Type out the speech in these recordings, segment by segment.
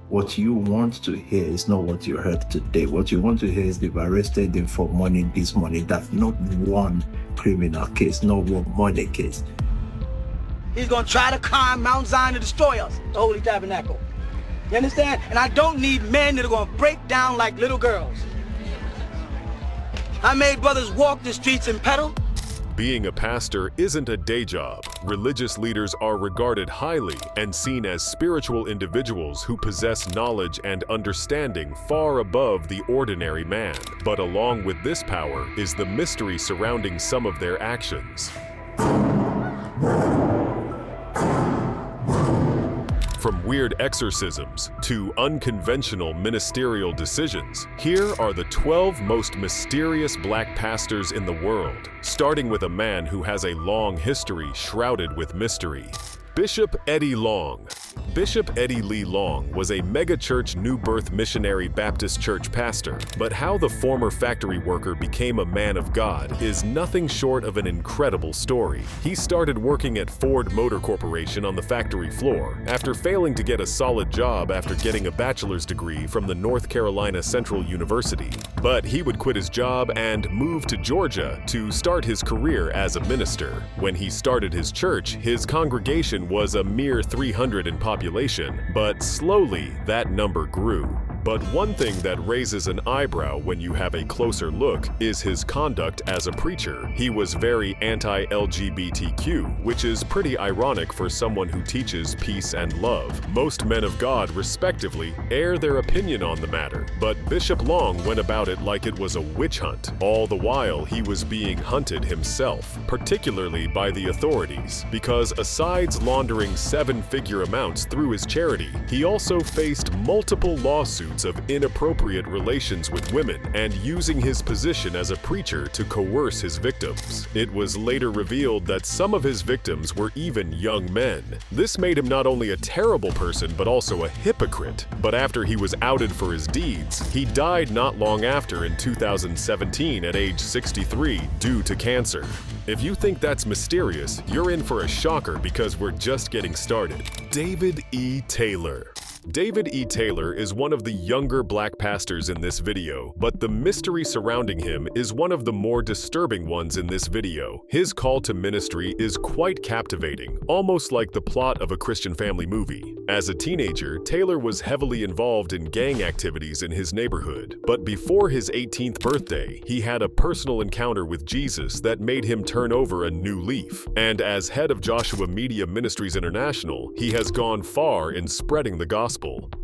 What you want to hear is not what you heard today. What you want to hear is they've arrested him for money this morning. That's not one criminal case, not one money case. He's going to try to climb Mount Zion to destroy us, the Holy Tabernacle. You understand? And I don't need men that are going to break down like little girls. I made brothers walk the streets and pedal. Being a pastor isn't a day job. Religious leaders are regarded highly and seen as spiritual individuals who possess knowledge and understanding far above the ordinary man. But along with this power is the mystery surrounding some of their actions. From weird exorcisms to unconventional ministerial decisions, here are the 12 most mysterious black pastors in the world, starting with a man who has a long history shrouded with mystery. Bishop Eddie Long. Bishop Eddie Lee Long was a megachurch New Birth Missionary Baptist Church pastor, but how the former factory worker became a man of God is nothing short of an incredible story. He started working at Ford Motor Corporation on the factory floor after failing to get a solid job after getting a bachelor's degree from the North Carolina Central University. But he would quit his job and move to Georgia to start his career as a minister. When he started his church, his congregation was a mere 300 in population, but slowly that number grew. But one thing that raises an eyebrow when you have a closer look is his conduct as a preacher. He was very anti-LGBTQ, which is pretty ironic for someone who teaches peace and love. Most men of God, respectively, air their opinion on the matter, but Bishop Long went about it like it was a witch hunt. All the while, he was being hunted himself, particularly by the authorities, because asides laundering seven-figure amounts through his charity, he also faced multiple lawsuits of inappropriate relations with women and using his position as a preacher to coerce his victims. It was later revealed that some of his victims were even young men. This made him not only a terrible person but also a hypocrite. But after he was outed for his deeds, he died not long after in 2017 at age 63 due to cancer. If you think that's mysterious, you're in for a shocker because we're just getting started. David E. Taylor. David E. Taylor is one of the younger black pastors in this video, but the mystery surrounding him is one of the more disturbing ones in this video. His call to ministry is quite captivating, almost like the plot of a Christian family movie. As a teenager, Taylor was heavily involved in gang activities in his neighborhood, but before his 18th birthday, he had a personal encounter with Jesus that made him turn over a new leaf. And as head of Joshua Media Ministries International, he has gone far in spreading the gospel.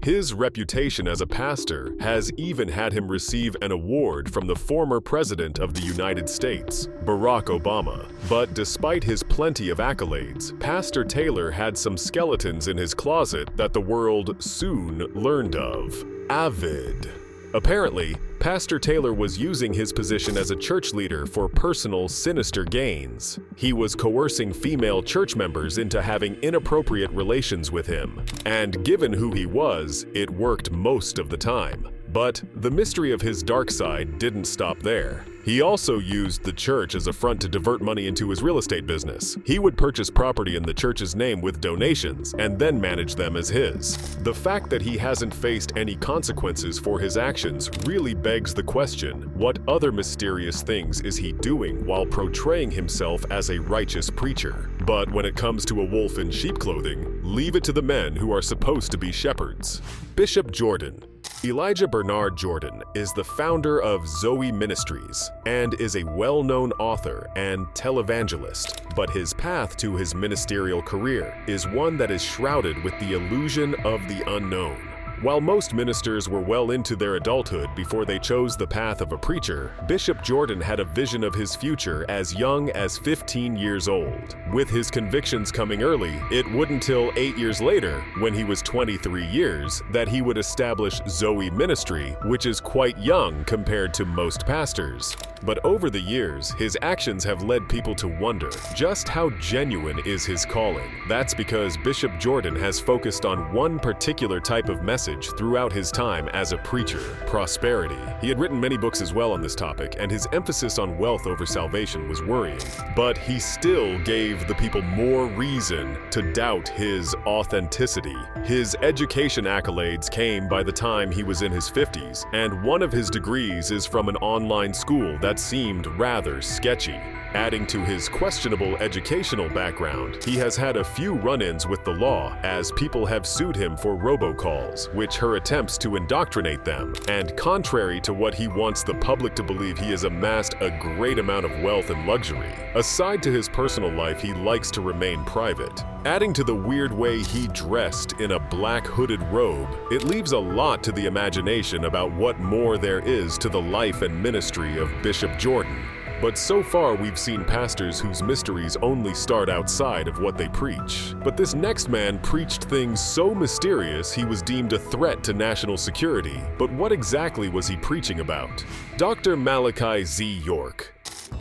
His reputation as a pastor has even had him receive an award from the former president of the United States, Barack Obama. But despite his plenty of accolades, Pastor Taylor had some skeletons in his closet that the world soon learned of. Avid. Apparently, Pastor Taylor was using his position as a church leader for personal, sinister gains. He was coercing female church members into having inappropriate relations with him. And given who he was, it worked most of the time. But the mystery of his dark side didn't stop there. He also used the church as a front to divert money into his real estate business. He would purchase property in the church's name with donations and then manage them as his. The fact that he hasn't faced any consequences for his actions really begs the question, what other mysterious things is he doing while portraying himself as a righteous preacher? But when it comes to a wolf in sheep clothing, leave it to the men who are supposed to be shepherds. Bishop Jordan. Elijah Bernard Jordan is the founder of Zoe Ministries and is a well-known author and televangelist, but his path to his ministerial career is one that is shrouded with the illusion of the unknown. While most ministers were well into their adulthood before they chose the path of a preacher, Bishop Jordan had a vision of his future as young as 15 years old. With his convictions coming early, it wouldn't till 8 years later, when he was 23 years, that he would establish Zoe Ministry, which is quite young compared to most pastors. But over the years, his actions have led people to wonder just how genuine is his calling. That's because Bishop Jordan has focused on one particular type of message message throughout his time as a preacher: prosperity. He had written many books as well on this topic, and his emphasis on wealth over salvation was worrying. But he still gave the people more reason to doubt his authenticity. His education accolades came by the time he was in his 50s, and one of his degrees is from an online school that seemed rather sketchy. Adding to his questionable educational background, he has had a few run-ins with the law, as people have sued him for robocalls, which are attempts to indoctrinate them. And contrary to what he wants the public to believe, he has amassed a great amount of wealth and luxury. Aside to his personal life, he likes to remain private. Adding to the weird way he dressed in a black hooded robe, it leaves a lot to the imagination about what more there is to the life and ministry of Bishop Jordan. But so far we've seen pastors whose mysteries only start outside of what they preach. But this next man preached things so mysterious he was deemed a threat to national security. But what exactly was he preaching about? Dr. Malachi Z. York.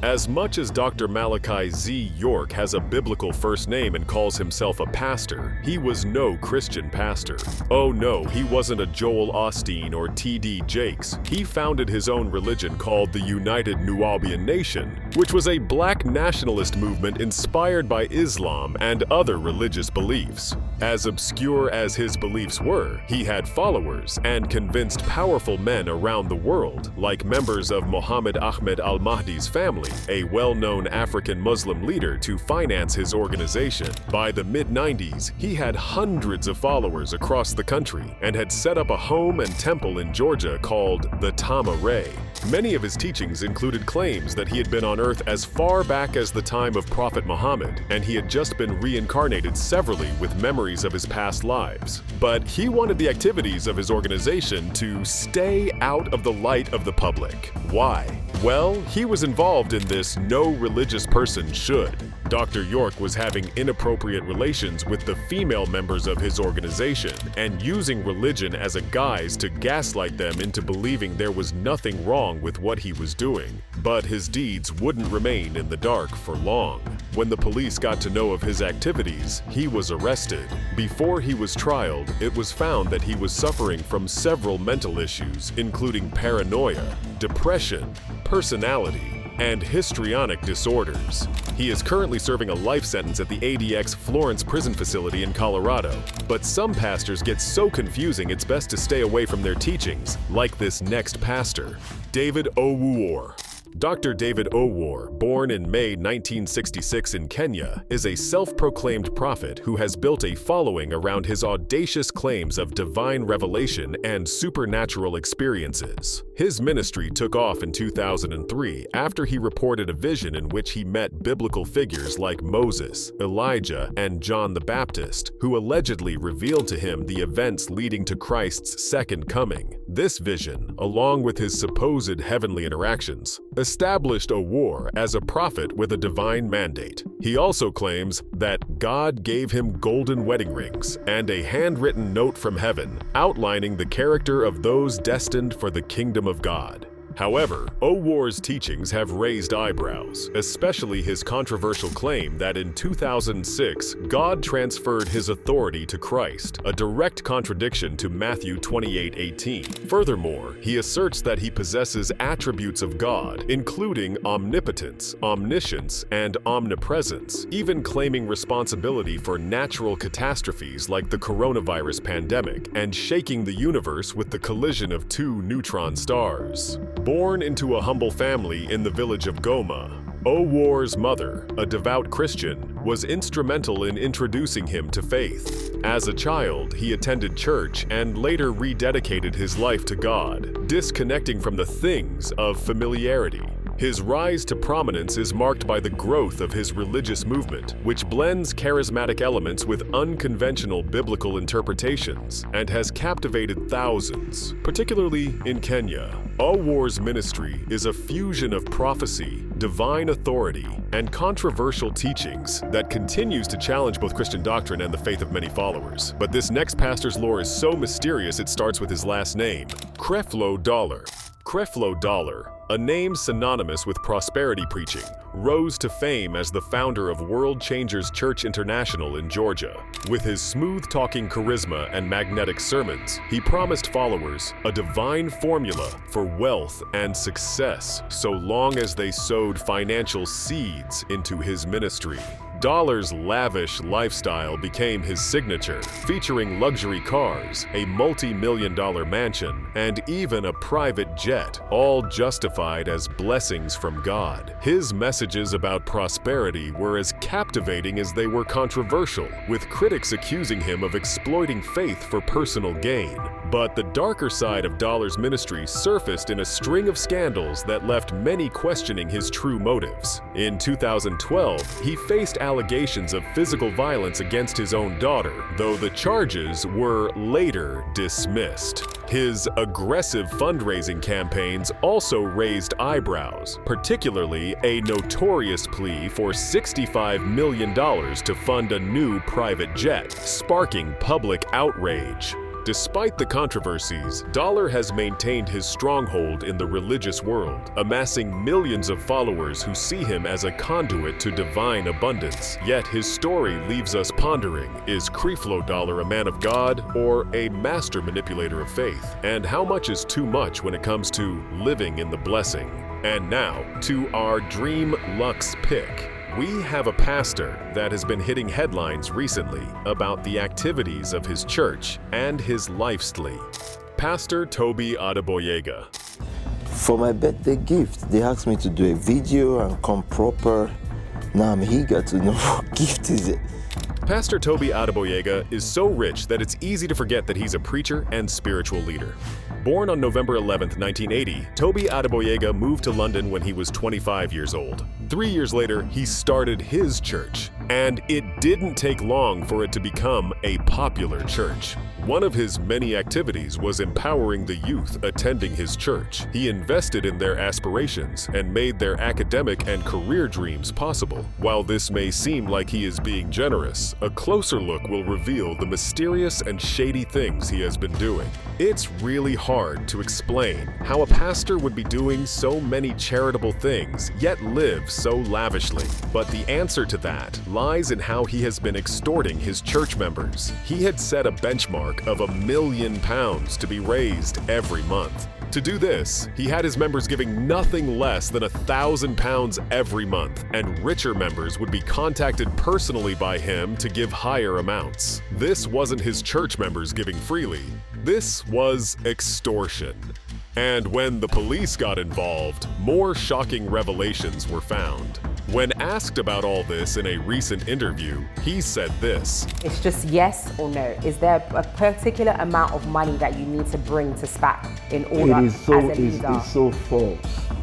As much as Dr. Malachi Z. York has a biblical first name and calls himself a pastor, he was no Christian pastor. Oh no, he wasn't a Joel Osteen or T.D. Jakes. He founded his own religion called the United Nubian Nation, which was a black nationalist movement inspired by Islam and other religious beliefs. As obscure as his beliefs were, he had followers and convinced powerful men around the world, like members of Muhammad Ahmed al-Mahdi's family, a well-known African Muslim leader, to finance his organization. By the mid-90s, he had hundreds of followers across the country and had set up a home and temple in Georgia called the Tama Ray. Many of his teachings included claims that he had been on earth as far back as the time of Prophet Muhammad, and he had just been reincarnated severally with memories of his past lives. But he wanted the activities of his organization to stay out of the light of the public. Why? Well, he was involved in this no religious person should. Dr. York was having inappropriate relations with the female members of his organization and using religion as a guise to gaslight them into believing there was nothing wrong with what he was doing. But his deeds wouldn't remain in the dark for long. When the police got to know of his activities, he was arrested. Before he was trialed, it was found that he was suffering from several mental issues, including paranoia, depression, personality, and histrionic disorders. He is currently serving a life sentence at the ADX Florence prison facility in Colorado. But some pastors get so confusing it's best to stay away from their teachings, like this next pastor, David Owuor. Dr. David Owuor, born in May 1966 in Kenya, is a self-proclaimed prophet who has built a following around his audacious claims of divine revelation and supernatural experiences. His ministry took off in 2003 after he reported a vision in which he met biblical figures like Moses, Elijah, and John the Baptist, who allegedly revealed to him the events leading to Christ's second coming. This vision, along with his supposed heavenly interactions, established Owuor as a prophet with a divine mandate. He also claims that God gave him golden wedding rings and a handwritten note from heaven outlining the character of those destined for the kingdom of God. However, Owuor's teachings have raised eyebrows, especially his controversial claim that in 2006, God transferred his authority to Christ, a direct contradiction to Matthew 28:18. Furthermore, he asserts that he possesses attributes of God, including omnipotence, omniscience, and omnipresence, even claiming responsibility for natural catastrophes like the coronavirus pandemic and shaking the universe with the collision of two neutron stars. Born into a humble family in the village of Goma, Owuor's mother, a devout Christian, was instrumental in introducing him to faith. As a child, he attended church and later rededicated his life to God, disconnecting from the things of familiarity. His rise to prominence is marked by the growth of his religious movement, which blends charismatic elements with unconventional biblical interpretations and has captivated thousands, particularly in Kenya. Owuor's ministry is a fusion of prophecy, divine authority, and controversial teachings that continues to challenge both Christian doctrine and the faith of many followers. But this next pastor's lore is so mysterious it starts with his last name, Creflo Dollar. Creflo Dollar, a name synonymous with prosperity preaching, rose to fame as the founder of World Changers Church International in Georgia. With his smooth-talking charisma and magnetic sermons, he promised followers a divine formula for wealth and success so long as they sowed financial seeds into his ministry. Dollar's lavish lifestyle became his signature, featuring luxury cars, a multi-million-dollar mansion, and even a private jet, all justified as blessings from God. His messages about prosperity were as captivating as they were controversial, with critics accusing him of exploiting faith for personal gain. But the darker side of Dollar's ministry surfaced in a string of scandals that left many questioning his true motives. In 2012, he faced allegations of physical violence against his own daughter, though the charges were later dismissed. His aggressive fundraising campaigns also raised eyebrows, particularly a notorious plea for $65 million to fund a new private jet, sparking public outrage. Despite the controversies, Dollar has maintained his stronghold in the religious world, amassing millions of followers who see him as a conduit to divine abundance. Yet his story leaves us pondering, is Creflo Dollar a man of God or a master manipulator of faith? And how much is too much when it comes to living in the blessing? And now, to our Dream Lux pick. We have a pastor that has been hitting headlines recently about the activities of his church and his lifestyle. Pastor Toby Adeboyega. For my birthday gift, they asked me to do a video and come proper. Now I'm eager to know what gift is it. Pastor Toby Adeboyega is so rich that it's easy to forget that he's a preacher and spiritual leader. Born on November 11, 1980, Toby Adeboyega moved to London when he was 25 years old. 3 years later, he started his church, and it didn't take long for it to become a popular church. One of his many activities was empowering the youth attending his church. He invested in their aspirations and made their academic and career dreams possible. While this may seem like he is being generous, a closer look will reveal the mysterious and shady things he has been doing. It's really hard to explain how a pastor would be doing so many charitable things, yet live so lavishly. But the answer to that lies in how he has been extorting his church members. He had set a benchmark of £1 million to be raised every month. To do this, he had his members giving nothing less than £1,000 every month, and richer members would be contacted personally by him to give higher amounts. This wasn't his church members giving freely. This was extortion. And when the police got involved, more shocking revelations were found. When asked about all this in a recent interview, he said this. It's just yes or no. Is there a particular amount of money that you need to bring to SPAC in order It is so, as a leader? it's so false.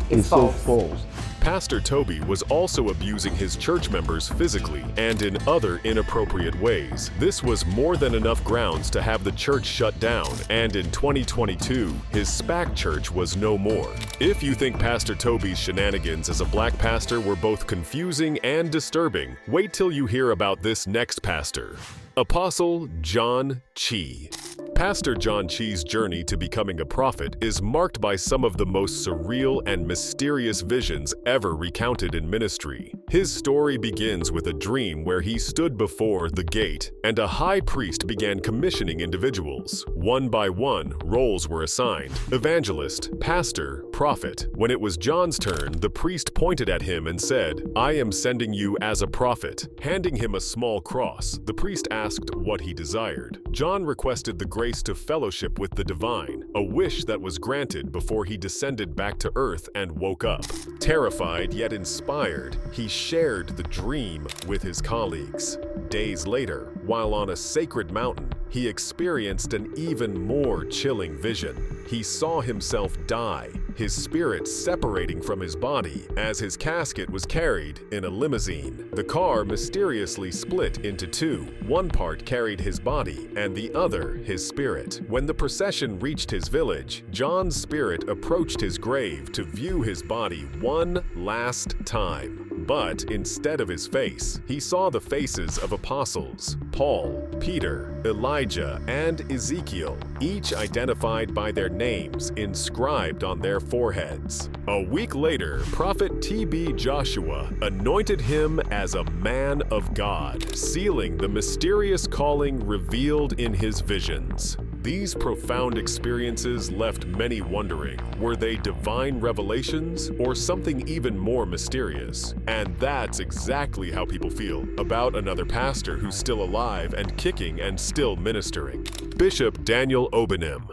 It's so false. false. Pastor Toby was also abusing his church members physically and in other inappropriate ways. This was more than enough grounds to have the church shut down, and in 2022, his SPAC church was no more. If you think Pastor Toby's shenanigans as a black pastor were both confusing and disturbing, wait till you hear about this next pastor, Apostle John Chi. Pastor John Chi's journey to becoming a prophet is marked by some of the most surreal and mysterious visions ever recounted in ministry. His story begins with a dream where he stood before the gate, and a high priest began commissioning individuals. One by one, roles were assigned: evangelist, pastor, prophet. When it was John's turn, the priest pointed at him and said, "I am sending you as a prophet." Handing him a small cross, the priest asked what he desired. John requested the grace to fellowship with the divine, a wish that was granted before he descended back to earth and woke up. Terrified yet inspired, he shared the dream with his colleagues. Days later, while on a sacred mountain, he experienced an even more chilling vision. He saw himself die, his spirit separating from his body as his casket was carried in a limousine. The car mysteriously split into two. One part carried his body and the other his spirit. When the procession reached his village, John's spirit approached his grave to view his body one last time. But instead of his face, he saw the faces of apostles, Paul, Peter, Elijah, and Ezekiel, each identified by their names inscribed on their foreheads. A week later, Prophet T.B. Joshua anointed him as a man of God, sealing the mysterious calling revealed in his visions. These profound experiences left many wondering, were they divine revelations or something even more mysterious? And that's exactly how people feel about another pastor who's still alive and kicking and still ministering. Bishop Daniel Obenem.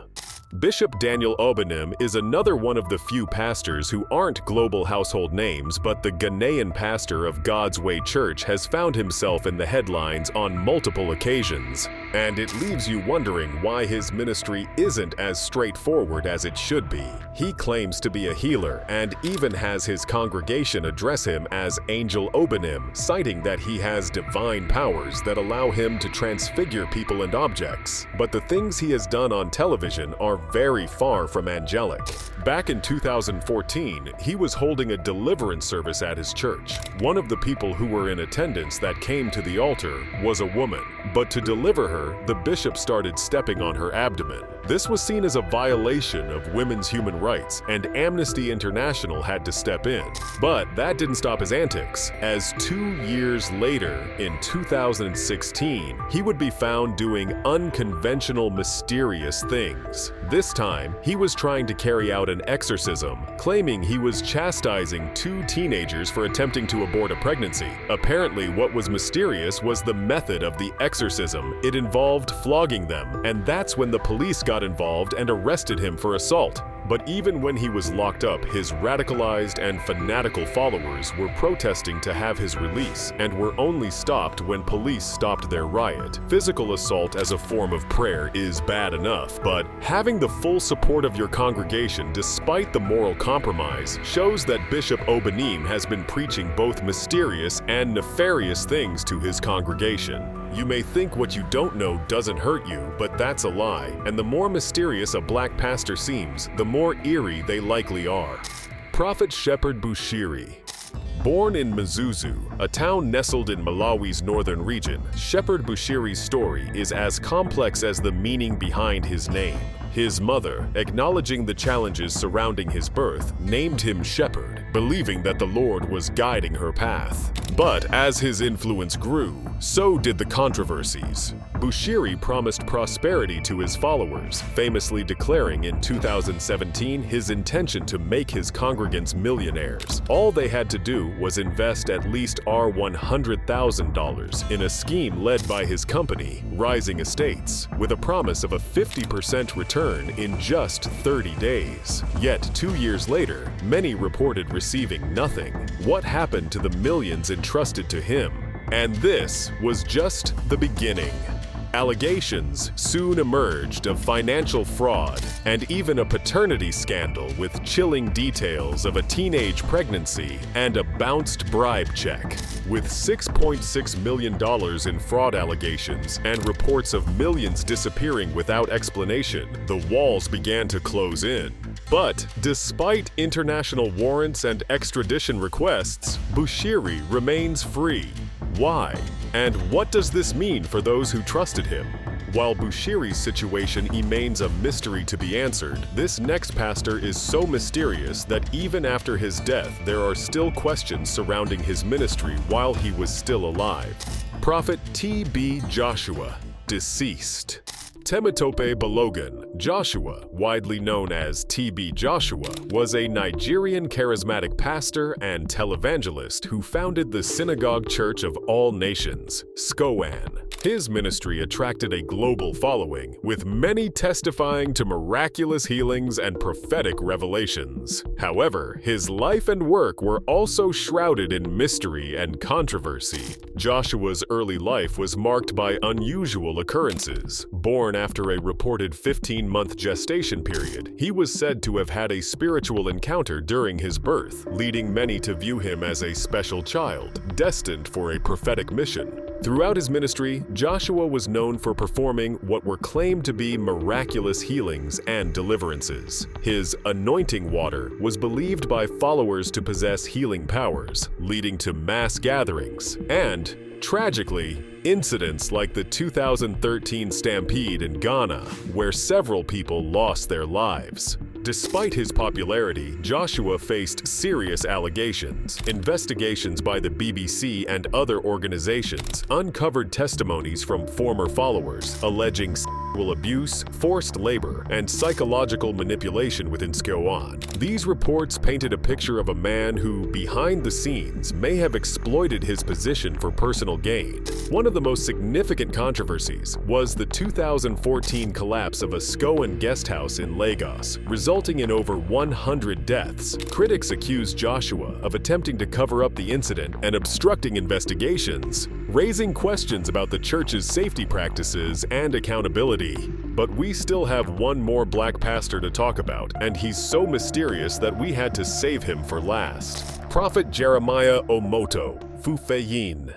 Bishop Daniel Obenem is another one of the few pastors who aren't global household names, but the Ghanaian pastor of God's Way Church has found himself in the headlines on multiple occasions. And it leaves you wondering why his ministry isn't as straightforward as it should be. He claims to be a healer and even has his congregation address him as Angel Obenem, citing that he has divine powers that allow him to transfigure people and objects. But the things he has done on television are very far from angelic. Back in 2014, he was holding a deliverance service at his church. One of the people who were in attendance that came to the altar was a woman, but to deliver her, the bishop started stepping on her abdomen. This was seen as a violation of women's human rights, and Amnesty International had to step in. But that didn't stop his antics, as 2 years later, in 2016, he would be found doing unconventional, mysterious things. This time, he was trying to carry out an exorcism, claiming he was chastising 2 teenagers for attempting to abort a pregnancy. Apparently, what was mysterious was the method of the exorcism. It involved flogging them, and that's when the police got involved and arrested him for assault. But even when he was locked up, his radicalized and fanatical followers were protesting to have his release and were only stopped when police stopped their riot. Physical assault as a form of prayer is bad enough, but having the full support of your congregation despite the moral compromise shows that Bishop Obenem has been preaching both mysterious and nefarious things to his congregation. You may think what you don't know doesn't hurt you, but that's a lie, and the more mysterious a black pastor seems, the more eerie they likely are. Prophet Shepherd Bushiri. Born in Mzuzu, a town nestled in Malawi's northern region, Shepherd Bushiri's story is as complex as the meaning behind his name. His mother, acknowledging the challenges surrounding his birth, named him Shepherd, believing that the Lord was guiding her path. But as his influence grew, so did the controversies. Bushiri promised prosperity to his followers, famously declaring in 2017 his intention to make his congregants millionaires. All they had to do was invest at least $100,000 in a scheme led by his company, Rising Estates, with a promise of a 50% return in just 30 days. Yet 2 years later, many reported receiving nothing. What happened to the millions entrusted to him? And this was just the beginning. Allegations soon emerged of financial fraud and even a paternity scandal with chilling details of a teenage pregnancy and a bounced bribe check. With $6.6 million in fraud allegations and reports of millions disappearing without explanation, the walls began to close in. But despite international warrants and extradition requests, Bushiri remains free. Why? And what does this mean for those who trusted him? While Bushiri's situation remains a mystery to be answered, this next pastor is so mysterious that even after his death, there are still questions surrounding his ministry while he was still alive. Prophet T.B. Joshua, deceased. Temitope Balogun, Joshua, widely known as T.B. Joshua, was a Nigerian charismatic pastor and televangelist who founded the Synagogue Church of All Nations, SCOAN. His ministry attracted a global following, with many testifying to miraculous healings and prophetic revelations. However, his life and work were also shrouded in mystery and controversy. Joshua's early life was marked by unusual occurrences. Born after a reported 15-month gestation period, he was said to have had a spiritual encounter during his birth, leading many to view him as a special child, destined for a prophetic mission. Throughout his ministry, Joshua was known for performing what were claimed to be miraculous healings and deliverances. His anointing water was believed by followers to possess healing powers, leading to mass gatherings and, tragically, incidents like the 2013 stampede in Ghana, where several people lost their lives. Despite his popularity, Joshua faced serious allegations. Investigations by the BBC and other organizations uncovered testimonies from former followers alleging sexual abuse, forced labor, and psychological manipulation within Scoan. These reports painted a picture of a man who, behind the scenes, may have exploited his position for personal gain. One of the most significant controversies was the 2014 collapse of a Scoan guest house in Lagos, resulting in over 100 deaths. Critics accused Joshua of attempting to cover up the incident and obstructing investigations, raising questions about the church's safety practices and accountability. But we still have one more black pastor to talk about, and he's so mysterious that we had to save him for last. Prophet Jeremiah Omoto Fufeyin.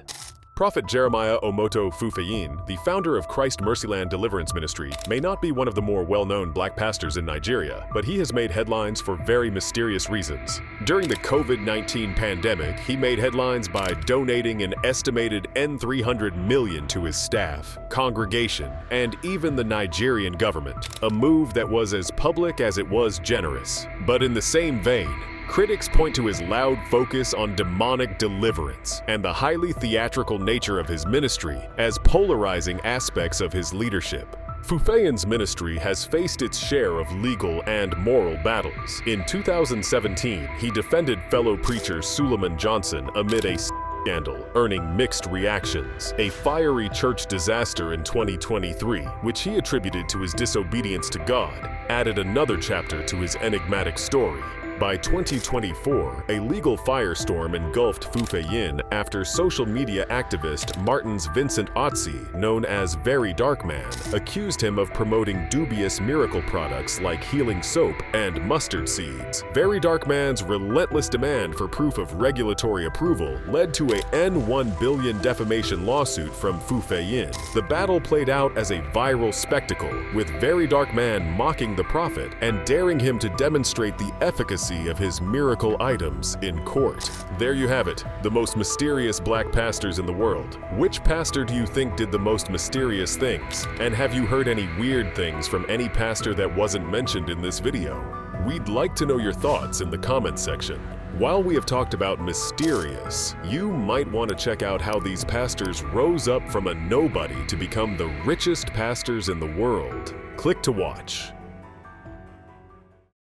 Prophet Jeremiah Omoto Fufeyin, the founder of Christ Mercyland Deliverance Ministry, may not be one of the more well-known black pastors in Nigeria, but he has made headlines for very mysterious reasons. During the COVID-19 pandemic, he made headlines by donating an estimated N$300 million to his staff, congregation, and even the Nigerian government, a move that was as public as it was generous. But in the same vein, critics point to his loud focus on demonic deliverance and the highly theatrical nature of his ministry as polarizing aspects of his leadership. Fufeyin's ministry has faced its share of legal and moral battles. In 2017, he defended fellow preacher Suleiman Johnson amid a scandal, earning mixed reactions. A fiery church disaster in 2023, which he attributed to his disobedience to God, added another chapter to his enigmatic story. By 2024, a legal firestorm engulfed Fufeyin after social media activist Martin's Vincent Otzi, known as Very Dark Man, accused him of promoting dubious miracle products like healing soap and mustard seeds. Very Dark Man's relentless demand for proof of regulatory approval led to a N$1 billion defamation lawsuit from Fufeyin. The battle played out as a viral spectacle, with Very Dark Man mocking the prophet and daring him to demonstrate the efficacy of his miracle items in court. There you have it, the most mysterious black pastors in the world. Which pastor do you think did the most mysterious things? And have you heard any weird things from any pastor that wasn't mentioned in this video? We'd like to know your thoughts in the comments section. While we have talked about mysterious, you might want to check out how these pastors rose up from a nobody to become the richest pastors in the world. Click to watch.